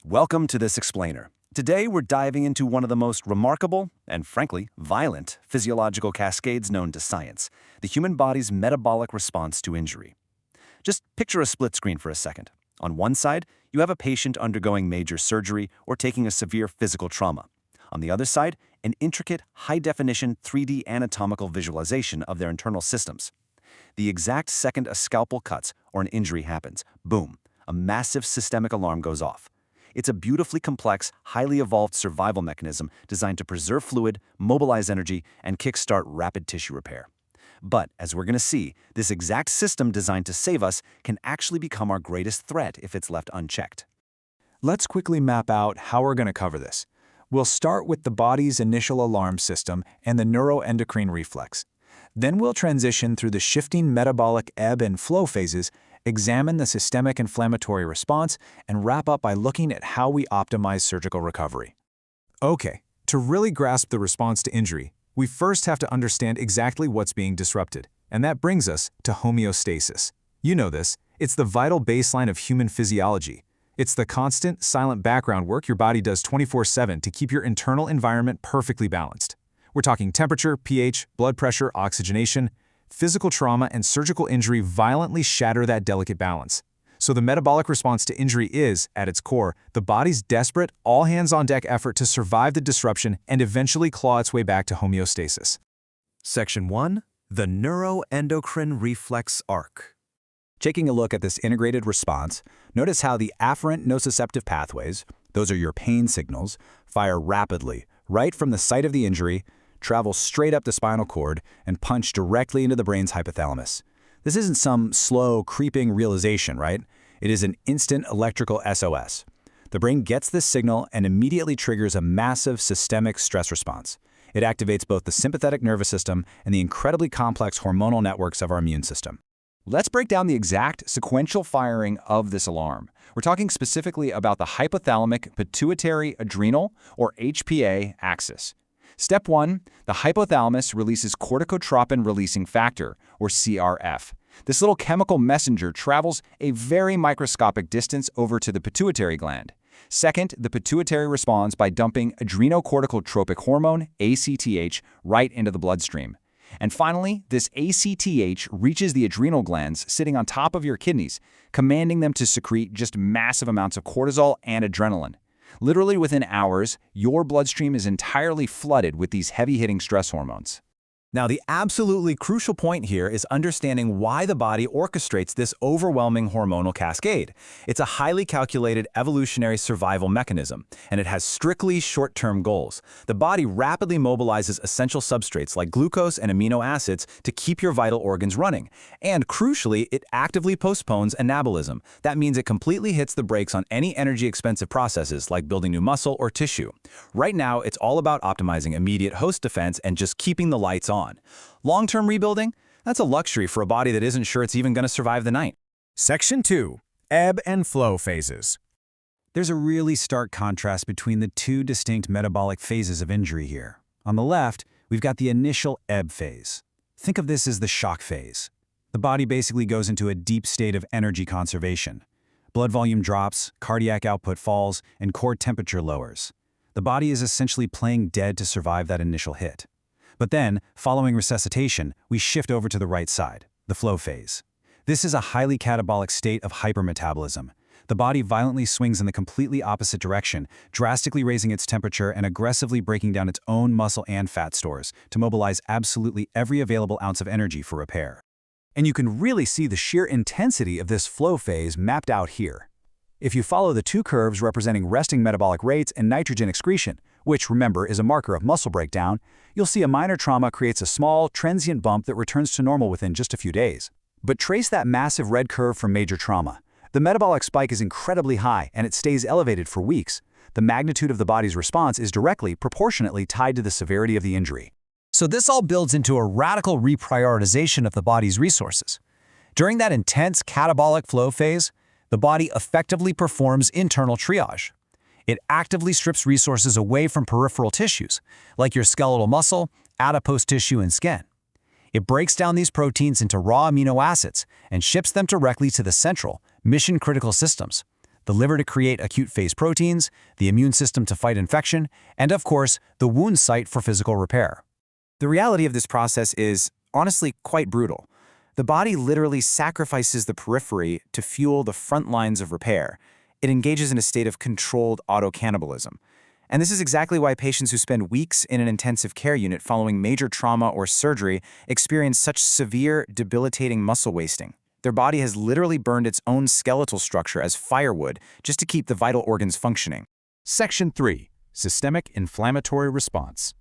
Welcome to this explainer. Today we're diving into one of the most remarkable and, frankly, violent physiological cascades known to science, the human body's metabolic response to injury. Just picture a split screen for a second. On one side, you have a patient undergoing major surgery or taking a severe physical trauma. On the other side, an intricate, high-definition 3D anatomical visualization of their internal systems. The exact second a scalpel cuts or an injury happens, boom, a massive systemic alarm goes off. It's a beautifully complex, highly evolved survival mechanism designed to preserve fluid, mobilize energy, and kickstart rapid tissue repair. But, as we're going to see, this exact system designed to save us can actually become our greatest threat if it's left unchecked. Let's quickly map out how we're going to cover this. We'll start with the body's initial alarm system and the neuroendocrine reflex. Then we'll transition through the shifting metabolic ebb and flow phases, examine the systemic inflammatory response, and wrap up by looking at how we optimize surgical recovery. Okay, to really grasp the response to injury, we first have to understand exactly what's being disrupted, and that brings us to homeostasis. You know this, it's the vital baseline of human physiology. It's the constant, silent background work your body does 24/7 to keep your internal environment perfectly balanced. We're talking temperature, pH, blood pressure, oxygenation. Physical trauma and surgical injury violently shatter that delicate balance. So the metabolic response to injury is, at its core, the body's desperate, all-hands-on-deck effort to survive the disruption and eventually claw its way back to homeostasis. Section 1. The neuroendocrine reflex arc. Taking a look at this integrated response, notice how the afferent nociceptive pathways, those are your pain signals, fire rapidly, right from the site of the injury, travel straight up the spinal cord, and punch directly into the brain's hypothalamus. This isn't some slow, creeping realization, right? It is an instant electrical SOS. The brain gets this signal and immediately triggers a massive systemic stress response. It activates both the sympathetic nervous system and the incredibly complex hormonal networks of our immune system. Let's break down the exact sequential firing of this alarm. We're talking specifically about the hypothalamic pituitary adrenal, or HPA, axis. Step 1, the hypothalamus releases corticotropin-releasing factor, or CRF. This little chemical messenger travels a very microscopic distance over to the pituitary gland. Second, the pituitary responds by dumping adrenocorticotropic hormone, ACTH, right into the bloodstream. And finally, this ACTH reaches the adrenal glands sitting on top of your kidneys, commanding them to secrete just massive amounts of cortisol and adrenaline. Literally within hours, your bloodstream is entirely flooded with these heavy-hitting stress hormones. Now, the absolutely crucial point here is understanding why the body orchestrates this overwhelming hormonal cascade. It's a highly calculated evolutionary survival mechanism, and it has strictly short-term goals. The body rapidly mobilizes essential substrates like glucose and amino acids to keep your vital organs running. And crucially, it actively postpones anabolism. That means it completely hits the brakes on any energy-expensive processes like building new muscle or tissue. Right now, it's all about optimizing immediate host defense and just keeping the lights on. Long-term rebuilding? That's a luxury for a body that isn't sure it's even going to survive the night. Section 2. Ebb and flow phases. There's a really stark contrast between the two distinct metabolic phases of injury here. On the left, we've got the initial ebb phase. Think of this as the shock phase. The body basically goes into a deep state of energy conservation. Blood volume drops, cardiac output falls, and core temperature lowers. The body is essentially playing dead to survive that initial hit. But then, following resuscitation, we shift over to the right side, the flow phase. This is a highly catabolic state of hypermetabolism. The body violently swings in the completely opposite direction, drastically raising its temperature and aggressively breaking down its own muscle and fat stores to mobilize absolutely every available ounce of energy for repair. And you can really see the sheer intensity of this flow phase mapped out here. If you follow the two curves representing resting metabolic rates and nitrogen excretion, which, remember, is a marker of muscle breakdown, you'll see a minor trauma creates a small, transient bump that returns to normal within just a few days. But trace that massive red curve from major trauma. The metabolic spike is incredibly high, and it stays elevated for weeks. The magnitude of the body's response is directly, proportionately tied to the severity of the injury. So this all builds into a radical reprioritization of the body's resources. During that intense catabolic flow phase, the body effectively performs internal triage. It actively strips resources away from peripheral tissues, like your skeletal muscle, adipose tissue, and skin. It breaks down these proteins into raw amino acids and ships them directly to the central, mission-critical systems, the liver to create acute phase proteins, the immune system to fight infection, and of course, the wound site for physical repair. The reality of this process is, honestly, quite brutal. The body literally sacrifices the periphery to fuel the front lines of repair. It engages in a state of controlled autocannibalism. And this is exactly why patients who spend weeks in an intensive care unit following major trauma or surgery experience such severe, debilitating muscle wasting. Their body has literally burned its own skeletal structure as firewood just to keep the vital organs functioning. Section 3. Systemic inflammatory response.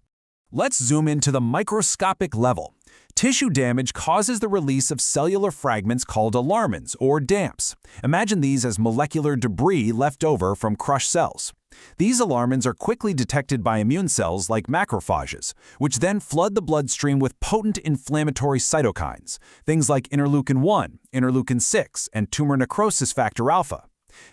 Let's zoom into the microscopic level. Tissue damage causes the release of cellular fragments called alarmins, or DAMPs. Imagine these as molecular debris left over from crushed cells. These alarmins are quickly detected by immune cells like macrophages, which then flood the bloodstream with potent inflammatory cytokines, things like interleukin-1, interleukin-6, and tumor necrosis factor alpha.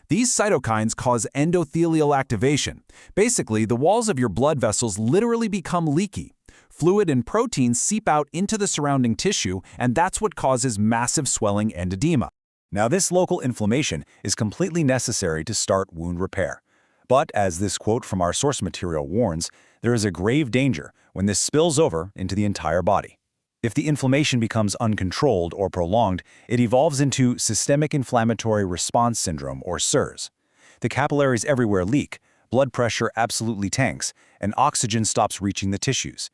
These cytokines cause endothelial activation. Basically, the walls of your blood vessels literally become leaky. Fluid and proteins seep out into the surrounding tissue, and that's what causes massive swelling and edema. Now, this local inflammation is completely necessary to start wound repair. But as this quote from our source material warns, there is a grave danger when this spills over into the entire body. If the inflammation becomes uncontrolled or prolonged, it evolves into systemic inflammatory response syndrome, or SIRS. The capillaries everywhere leak, blood pressure absolutely tanks, and oxygen stops reaching the tissues.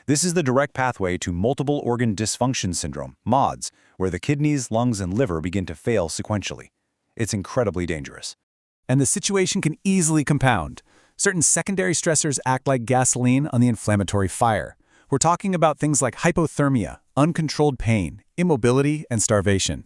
This is the direct pathway to multiple organ dysfunction syndrome, MODS, where the kidneys, lungs, and liver begin to fail sequentially. It's incredibly dangerous. And the situation can easily compound. Certain secondary stressors act like gasoline on the inflammatory fire. We're talking about things like hypothermia, uncontrolled pain, immobility, and starvation.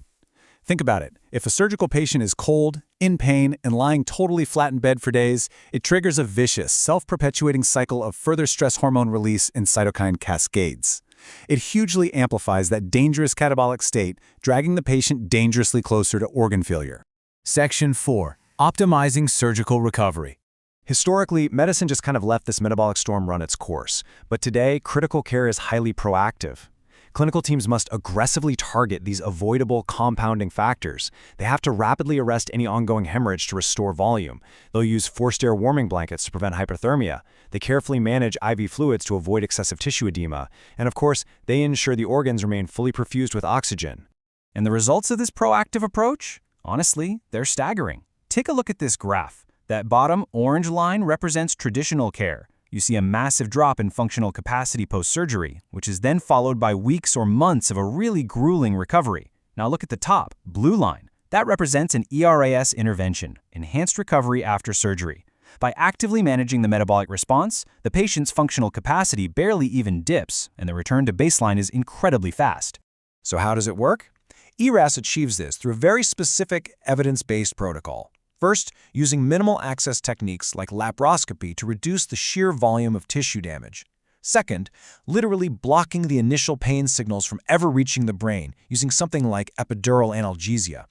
Think about it. If a surgical patient is cold, in pain, and lying totally flat in bed for days, it triggers a vicious, self-perpetuating cycle of further stress hormone release and cytokine cascades. It hugely amplifies that dangerous catabolic state, dragging the patient dangerously closer to organ failure. Section 4. Optimizing surgical recovery. Historically, medicine just kind of let this metabolic storm run its course, but today, critical care is highly proactive. Clinical teams must aggressively target these avoidable compounding factors. They have to rapidly arrest any ongoing hemorrhage to restore volume. They'll use forced air warming blankets to prevent hyperthermia. They carefully manage IV fluids to avoid excessive tissue edema. And of course, they ensure the organs remain fully perfused with oxygen. And the results of this proactive approach? Honestly, they're staggering. Take a look at this graph. That bottom orange line represents traditional care. You see a massive drop in functional capacity post-surgery, which is then followed by weeks or months of a really grueling recovery. Now look at the top, blue line. That represents an ERAS intervention, enhanced recovery after surgery. By actively managing the metabolic response, the patient's functional capacity barely even dips, and the return to baseline is incredibly fast. So how does it work? ERAS achieves this through a very specific evidence-based protocol. First, using minimal access techniques like laparoscopy to reduce the sheer volume of tissue damage. Second, literally blocking the initial pain signals from ever reaching the brain using something like epidural analgesia.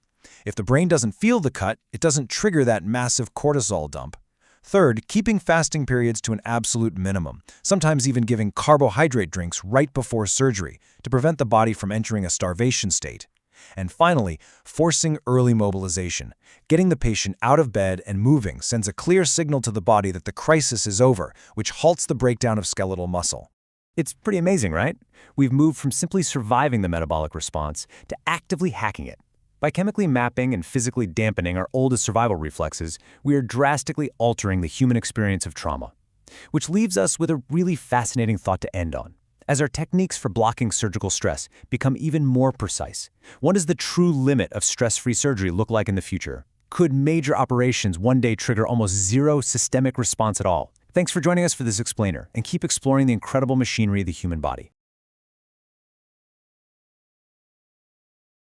If the brain doesn't feel the cut, it doesn't trigger that massive cortisol dump. Third, keeping fasting periods to an absolute minimum, sometimes even giving carbohydrate drinks right before surgery to prevent the body from entering a starvation state. And finally, forcing early mobilization. Getting the patient out of bed and moving sends a clear signal to the body that the crisis is over, which halts the breakdown of skeletal muscle. It's pretty amazing, right? We've moved from simply surviving the metabolic response to actively hacking it. By chemically mapping and physically dampening our oldest survival reflexes, we are drastically altering the human experience of trauma. Which leaves us with a really fascinating thought to end on. As our techniques for blocking surgical stress become even more precise, what does the true limit of stress-free surgery look like in the future? Could major operations one day trigger almost zero systemic response at all? Thanks for joining us for this explainer, and keep exploring the incredible machinery of the human body.